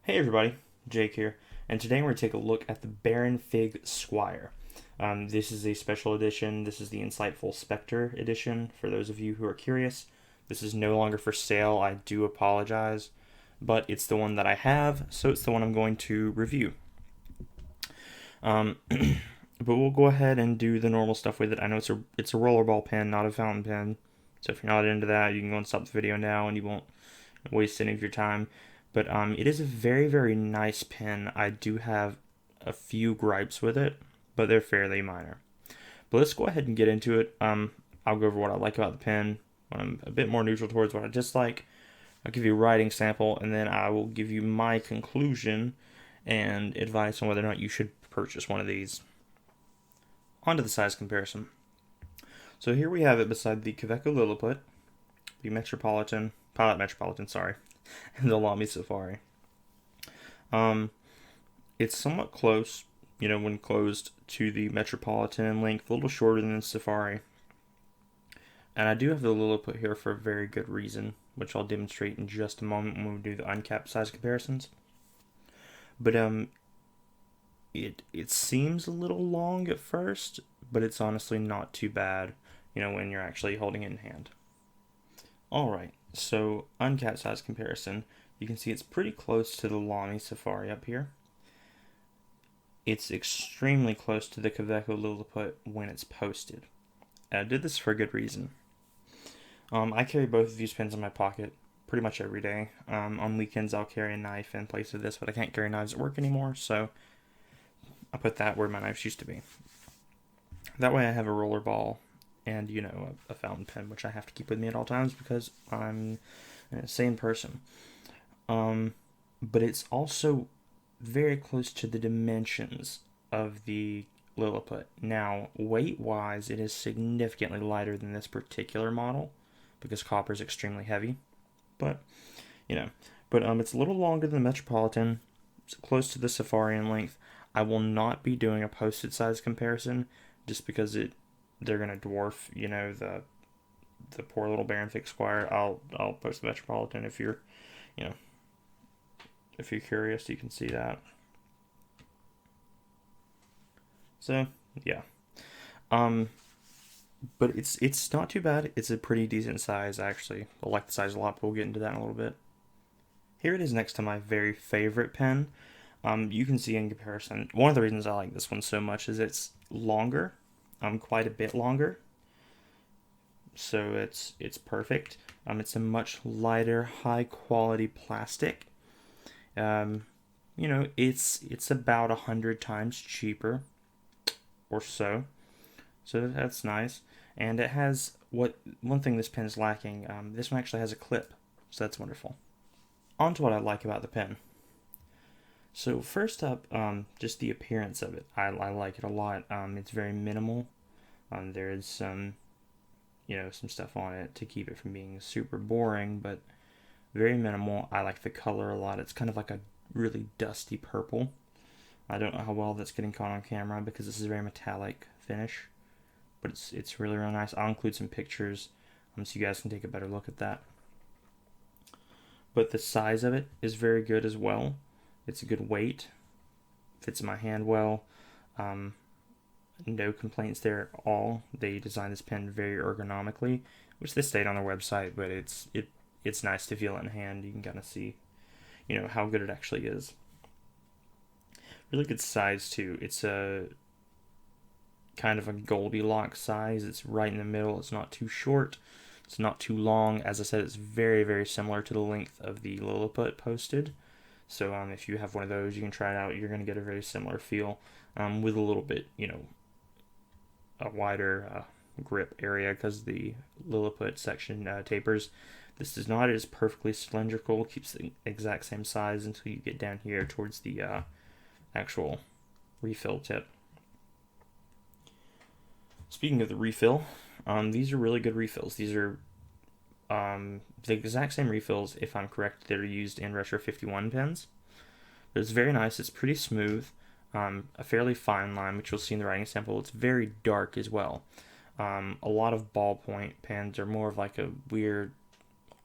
Hey everybody, Jake here, and today we're going to take a look at the Baron Fig Squire. This is a special edition. This is the Insightful Spectre edition, for those of you who are curious. This is no longer for sale, I do apologize, but it's the one that I have, so it's the one I'm going to review. But we'll go ahead and do the normal stuff with it. I know it's a rollerball pen, not a fountain pen, so if you're not into that, you can go and stop the video now and you won't waste any of your time. But it is a very, very nice pen. I do have a few gripes with it, but they're fairly minor. But let's go ahead and get into it. I'll go over what I like about the pen, what I'm a bit more neutral towards, what I dislike. I'll give you a writing sample, and then I will give you my conclusion and advice on whether or not you should purchase one of these. On to the size comparison. So here we have it beside the Kaweco Lilliput, the Pilot Metropolitan, sorry, and the Lamy Safari. It's somewhat close, when closed to the Metropolitan in length, a little shorter than the Safari. And I do have the Lilliput here for a very good reason, which I'll demonstrate in just a moment when we do the uncapped size comparisons. But it seems a little long at first, but it's honestly not too bad, when you're actually holding it in hand. Alright, so uncapped size comparison. You can see it's pretty close to the Lamy Safari up here. It's extremely close to the Kaweco Lilliput when it's posted. I did this for a good reason. I carry both of these pens in my pocket pretty much every day. On weekends I'll carry a knife in place of this, but I can't carry knives at work anymore, so I put that where my knives used to be. That way I have a rollerball and, a fountain pen, which I have to keep with me at all times because I'm an insane person. But it's also very close to the dimensions of the Lilliput. Now, weight-wise, it is significantly lighter than this particular model because copper is extremely heavy. But, it's a little longer than the Metropolitan. It's close to the Safari in length. I will not be doing a posted size comparison just because they're gonna dwarf, the poor little Baron Fig Squire. I'll post the Metropolitan if you're curious, you can see that. So yeah, but it's not too bad. It's a pretty decent size actually. I like the size a lot, but we'll get into that in a little bit. Here it is next to my very favorite pen. You can see in comparison, one of the reasons I like this one so much is it's longer, quite a bit longer. So it's perfect. It's a much lighter, high quality plastic. It's about 100 times cheaper or so. So that's nice. And it has one thing this pen is lacking. This one actually has a clip, so that's wonderful. On to what I like about the pen. So first up, just the appearance of it. I like it a lot. It's very minimal. There is some stuff on it to keep it from being super boring, but very minimal. I like the color a lot. It's kind of like a really dusty purple. I don't know how well that's getting caught on camera because this is a very metallic finish, but it's really nice. I'll include some pictures so you guys can take a better look at that. But the size of it is very good as well. It's a good weight, fits in my hand well. No complaints there at all. They designed this pen very ergonomically, which they state on their website, but it's nice to feel it in hand. You can kind of see, how good it actually is. Really good size too. It's a kind of a Goldilocks size. It's right in the middle. It's not too short. It's not too long. As I said, it's very, very similar to the length of the Lilliput posted. So if you have one of those, you can try it out. You're going to get a very similar feel with a little bit, a wider grip area because the Lilliput section tapers. This does not. It is perfectly cylindrical. Keeps the exact same size until you get down here towards the actual refill tip. Speaking of the refill, these are really good refills. These are the exact same refills, if I'm correct, that are used in Retro 51 pens. But it's very nice. It's pretty smooth. A fairly fine line, which you'll see in the writing sample. It's very dark as well. A lot of ballpoint pens are more of like a weird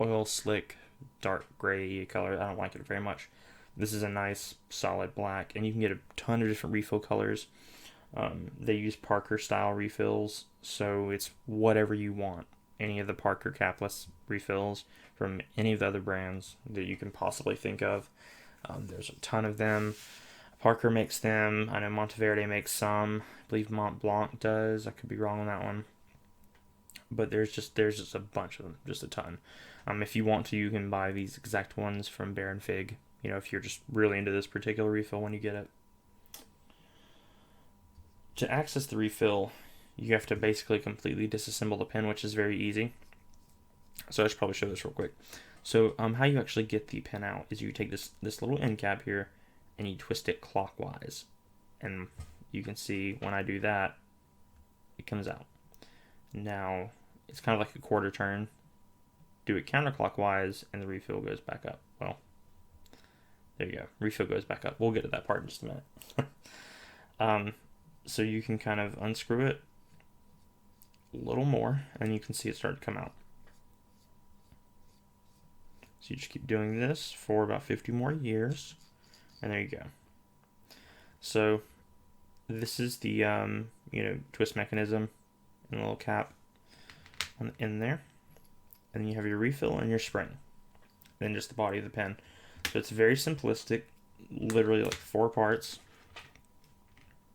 oil slick dark gray color. I don't like it very much. This is a nice solid black, and you can get a ton of different refill colors. They use Parker style refills, so it's whatever you want. Any of the Parker capless refills from any of the other brands that you can possibly think of. There's a ton of them. Parker makes them. I know Monteverde makes some. I believe Mont Blanc does. I could be wrong on that one. But there's just a bunch of them, just a ton. If you want to, you can buy these exact ones from Baron Fig. You know, if you're just really into this particular refill when you get it. To access the refill, you have to basically completely disassemble the pen, which is very easy. So I should probably show this real quick. So how you actually get the pen out is you take this little end cap here and you twist it clockwise. And you can see when I do that, it comes out. Now, it's kind of like a quarter turn. Do it counterclockwise and the refill goes back up. Well, there you go. Refill goes back up. We'll get to that part in just a minute. So you can kind of unscrew it a little more and you can see it start to come out. So you just keep doing this for about 50 more years. And there you go. So this is the, twist mechanism and the little cap on the end there. And then you have your refill and your spring. Then just the body of the pen. So it's very simplistic, literally like 4 parts.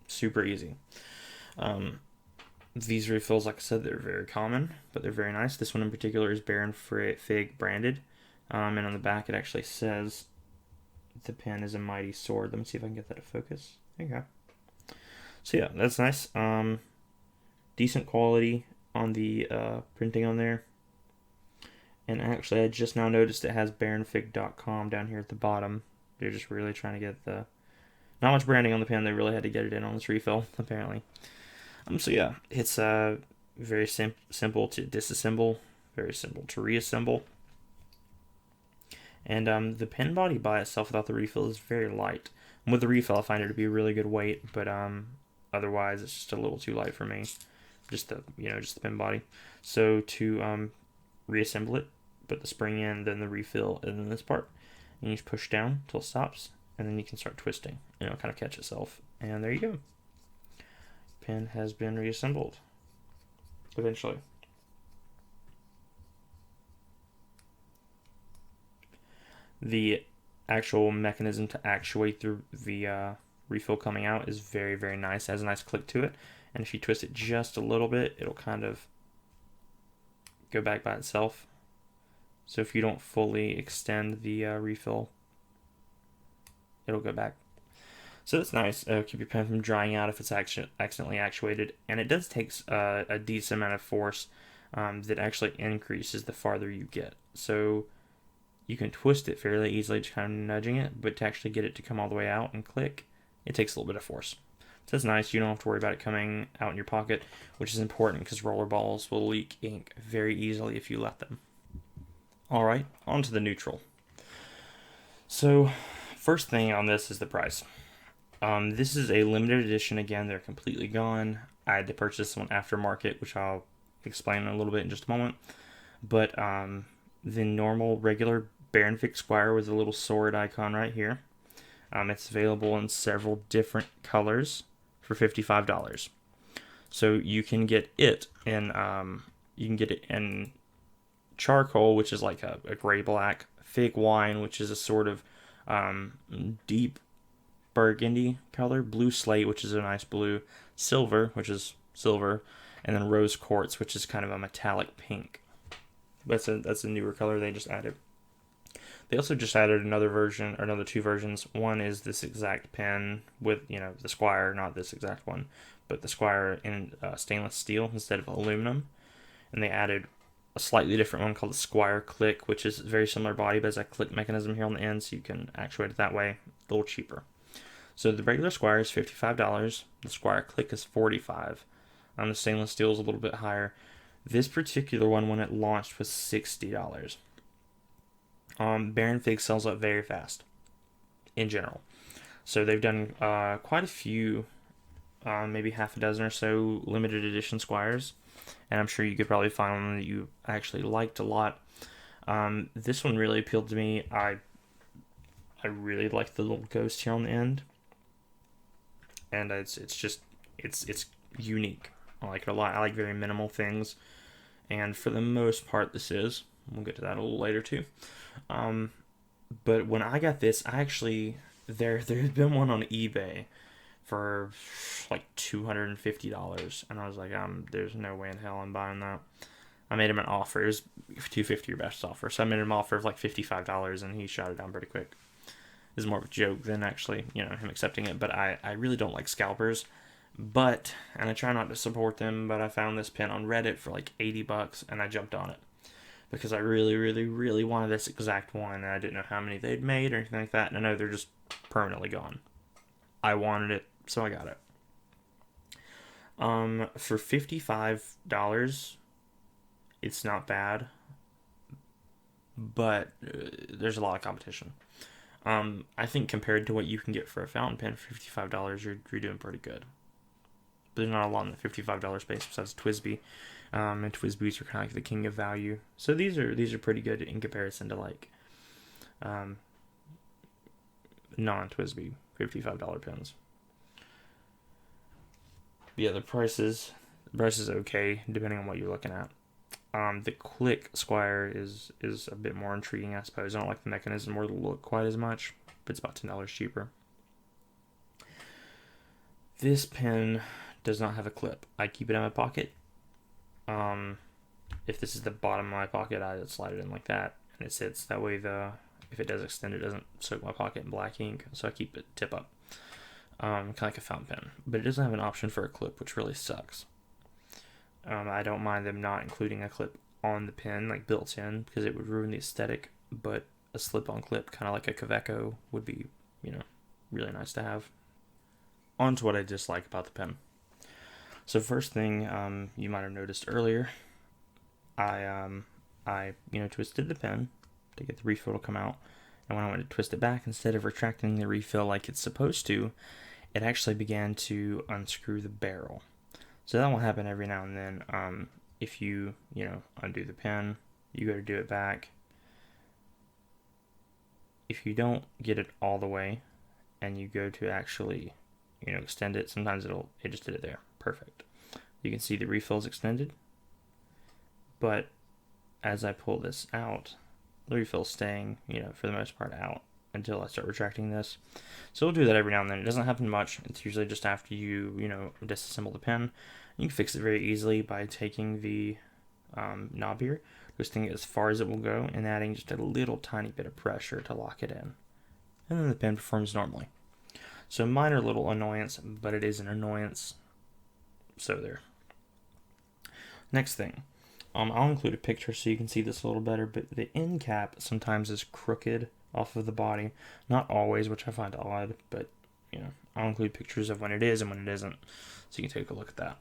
Super easy. These refills, like I said, they're very common, but they're very nice. This one in particular is Baron Fig branded. And on the back it actually says the pen is a mighty sword. Let me see if I can get that to focus. There you go. So yeah, that's nice. Decent quality on the printing on there. And actually, I just now noticed it has baronfig.com down here at the bottom. They're just really trying to get the... Not much branding on the pen. They really had to get it in on this refill, apparently. So yeah, it's very simple to disassemble. Very simple to reassemble. And the pen body by itself without the refill is very light. And with the refill, I find it to be a really good weight. But otherwise, it's just a little too light for me. Just the pen body. So to reassemble it, put the spring in, then the refill, and then this part. And you just push down until it stops, and then you can start twisting. And it'll kind of catch itself. And there you go. Pen has been reassembled. Eventually. The actual mechanism to actuate the refill coming out is very, very nice. It has a nice click to it. And if you twist it just a little bit, it'll kind of go back by itself. So if you don't fully extend the refill, it'll go back. So that's nice. Keep your pen from drying out if it's accidentally actuated. And it does take a decent amount of force that actually increases the farther you get. So you can twist it fairly easily, just kind of nudging it, but to actually get it to come all the way out and click, it takes a little bit of force. So that's nice. You don't have to worry about it coming out in your pocket, which is important because rollerballs will leak ink very easily if you let them. Alright, on to the neutral. So, first thing on this is the price. This is a limited edition. Again, they're completely gone. I had to purchase one aftermarket, which I'll explain in a little bit in just a moment. But the normal, regular Baron Fig Squire with a little sword icon right here. It's available in several different colors for $55. So you can get it in charcoal, which is like a gray black, fig wine, which is a sort of deep burgundy color, blue slate, which is a nice blue, silver, which is silver, and then rose quartz, which is kind of a metallic pink. That's a newer color they just added. They also just added another version, or another 2 versions. One is this exact pen with, the Squire, not this exact one, but the Squire in stainless steel instead of aluminum. And they added a slightly different one called the Squire Click, which is very similar body, but has a click mechanism here on the end, so you can actuate it that way. A little cheaper. So the regular Squire is $55. The Squire Click is $45. The stainless steel is a little bit higher. This particular one, when it launched, was $60. Baron Fig sells out very fast, in general. So they've done quite a few, maybe half a dozen or so limited edition Squires. And I'm sure you could probably find one that you actually liked a lot. This one really appealed to me. I I really like the little ghost here on the end, and it's unique. I like it a lot. I like very minimal things, and for the most part, this is. We'll get to that a little later too. But when I got this, I actually there's been one on eBay for like $250, and I was like, there's no way in hell I'm buying that. I made him an offer. It was $250 your best offer, so I made him an offer of like $55, and he shot it down pretty quick. This is more of a joke than actually, him accepting it. But I really don't like scalpers, and I try not to support them. But I found this pin on Reddit for like $80, and I jumped on it because I really, really, really wanted this exact one, and I didn't know how many they'd made or anything like that. And I know they're just permanently gone. I wanted it, so I got it. For $55, it's not bad, but there's a lot of competition. I think compared to what you can get for a fountain pen for $55, you're doing pretty good. But there's not a lot in the $55 space besides TWSBI. And TWSBIs are kind of like the king of value. So these are pretty good in comparison to like non-TWSBI $55 pens. But yeah, the price is okay depending on what you're looking at. The Click Squire is a bit more intriguing, I suppose. I don't like the mechanism or the look quite as much, but it's about $10 cheaper. This pen does not have a clip. I keep it in my pocket. If this is the bottom of my pocket, I just slide it in like that, and it sits. That way, if it does extend, it doesn't soak my pocket in black ink, so I keep it tip up. Kind of like a fountain pen. But it doesn't have an option for a clip, which really sucks. I don't mind them not including a clip on the pen, like built in, because it would ruin the aesthetic, but a slip-on clip, kind of like a Kaweco, would be, really nice to have. On to what I dislike about the pen. So first thing, you might have noticed earlier, I twisted the pen to get the refill to come out, and when I went to twist it back, instead of retracting the refill like it's supposed to, it actually began to unscrew the barrel. So that will happen every now and then. If you undo the pen, you go to do it back. If you don't get it all the way, and you go to actually, extend it, sometimes it just did it there. Perfect. You can see the refill's extended, but as I pull this out, the refill's staying, for the most part out until I start retracting this. So we'll do that every now and then. It doesn't happen much. It's usually just after you, disassemble the pen. You can fix it very easily by taking the knob here, twisting it as far as it will go, and adding just a little tiny bit of pressure to lock it in. And then the pen performs normally. So minor little annoyance, but it is an annoyance. So there. Next thing. I'll include a picture so you can see this a little better, but the end cap sometimes is crooked off of the body. Not always, which I find odd, but, I'll include pictures of when it is and when it isn't, so you can take a look at that.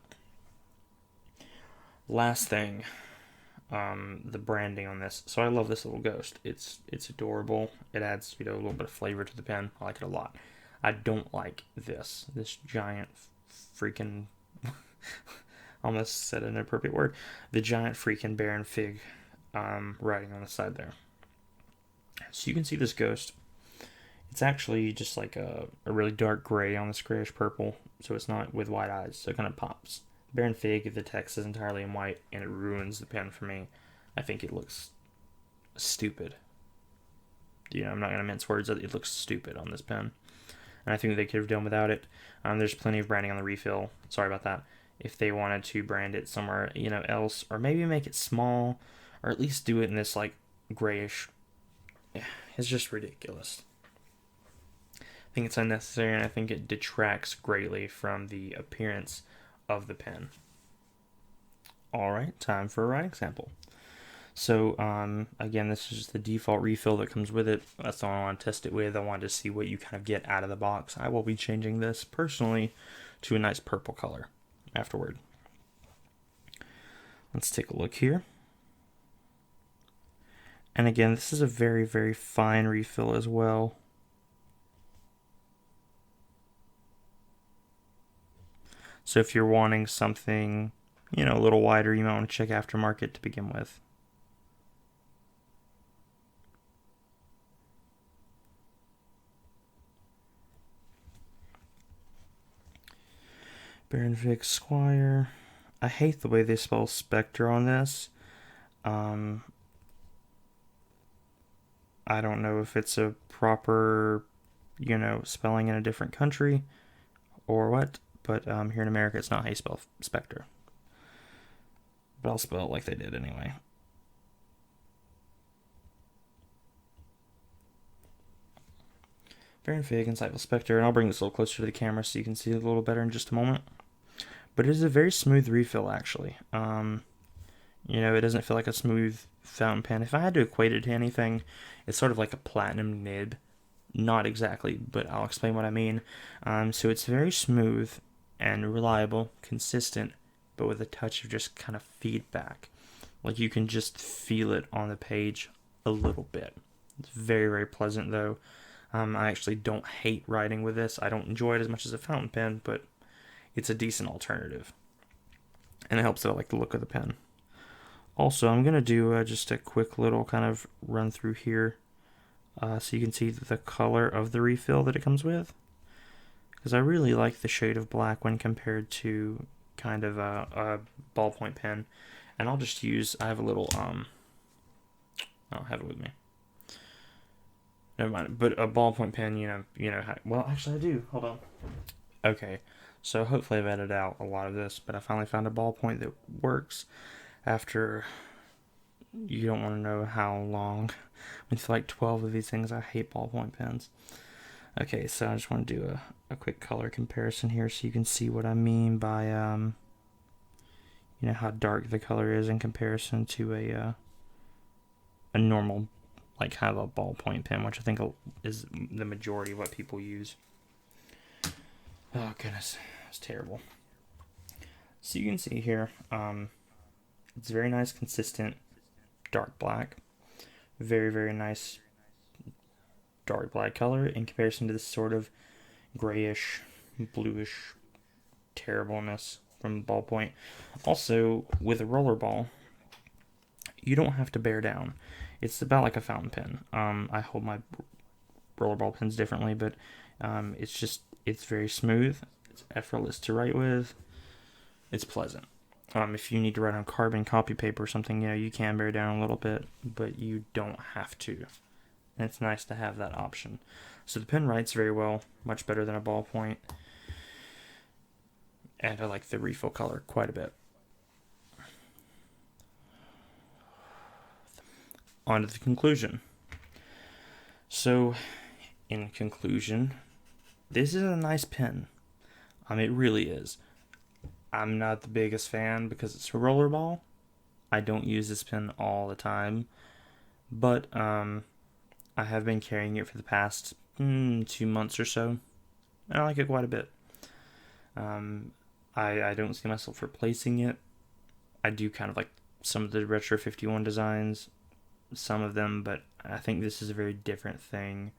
Last thing, the branding on this. So I love this little ghost. It's adorable. It adds, a little bit of flavor to the pen. I like it a lot. I don't like this giant freaking... almost said an inappropriate word. The giant freaking Baron Fig writing on the side there. So you can see this ghost. It's actually just like a really dark gray on this grayish purple. So it's not with white eyes. So it kind of pops. Baron Fig, the text is entirely in white, and it ruins the pen for me. I think it looks stupid. I'm not going to mince words. It looks stupid on this pen. And I think they could have done without it. There's plenty of branding on the refill. Sorry about that. If they wanted to brand it somewhere, else, or maybe make it small, or at least do it in this like grayish. It's just ridiculous. I think it's unnecessary, and I think it detracts greatly from the appearance of the pen. All right, time for a writing sample. So again, this is just the default refill that comes with it. That's the one I want to test it with. I wanted to see what you kind of get out of the box. I will be changing this personally to a nice purple color afterward. Let's take a look here. And again, this is a very, very fine refill as well. So if you're wanting something, a little wider, you might want to check aftermarket to begin with. Baron Vic Squire. I hate the way they spell Spectre on this. I don't know if it's a proper, spelling in a different country or what, but here in America it's not how you spell Spectre. But I'll spell it like they did anyway. Baron Fig, Insightful Spectre, and I'll bring this a little closer to the camera so you can see it a little better in just a moment. But it is a very smooth refill, actually. It doesn't feel like a smooth fountain pen. If I had to equate it to anything, it's sort of like a platinum nib. Not exactly, but I'll explain what I mean. So it's very smooth and reliable, consistent, but with a touch of just kind of feedback. Like you can just feel it on the page a little bit. It's very, very pleasant though. I actually don't hate writing with this. I don't enjoy it as much as a fountain pen, but it's a decent alternative. And it helps that I like the look of the pen. Also, I'm going to do just a quick little kind of run through here so you can see the color of the refill that it comes with. Because I really like the shade of black when compared to kind of a ballpoint pen. And I'll just use, I have a little, I don't have it with me. Never mind, but a ballpoint pen, well, actually I do, hold on. Okay, so hopefully I've edited out a lot of this, but I finally found a ballpoint that works after, you don't want to know how long. With like 12 of these things, I hate ballpoint pens. Okay, so I just want to do a quick color comparison here so you can see what I mean by, how dark the color is in comparison to a normal, like kind of a ballpoint pen, which I think is the majority of what people use. Oh goodness, it's terrible. So you can see here, it's very nice, consistent, dark black. Very, very nice dark black color in comparison to this sort of grayish, bluish terribleness from ballpoint. Also, with a rollerball, you don't have to bear down. It's about like a fountain pen. I hold my rollerball pens differently, but it's very smooth. It's effortless to write with. It's pleasant. If you need to write on carbon copy paper or something, you can bear down a little bit, but you don't have to. And it's nice to have that option. So the pen writes very well, much better than a ballpoint. And I like the refill color quite a bit. On to the conclusion. So, in conclusion, this is a nice pen. It really is. I'm not the biggest fan because it's a rollerball. I don't use this pen all the time. But I have been carrying it for the past 2 months or so. And I like it quite a bit. I don't see myself replacing it. I do kind of like some of the Retro 51 designs. Some of them, but I think this is a very different thing.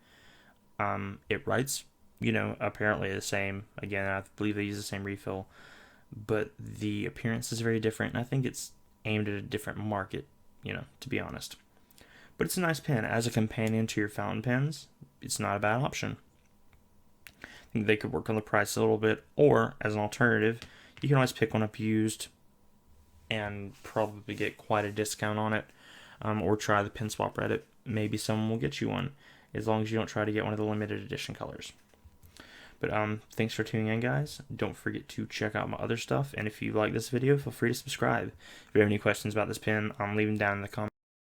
It writes, apparently the same. Again, I believe they use the same refill. But the appearance is very different, and I think it's aimed at a different market, to be honest. But it's a nice pen. As a companion to your fountain pens, it's not a bad option. I think they could work on the price a little bit, or as an alternative, you can always pick one up used and probably get quite a discount on it, or try the Pen Swap Reddit. Maybe someone will get you one, as long as you don't try to get one of the limited edition colors. But thanks for tuning in, guys. Don't forget to check out my other stuff, and if you like this video, feel free to subscribe. If you have any questions about this pen, leave them down in the comments.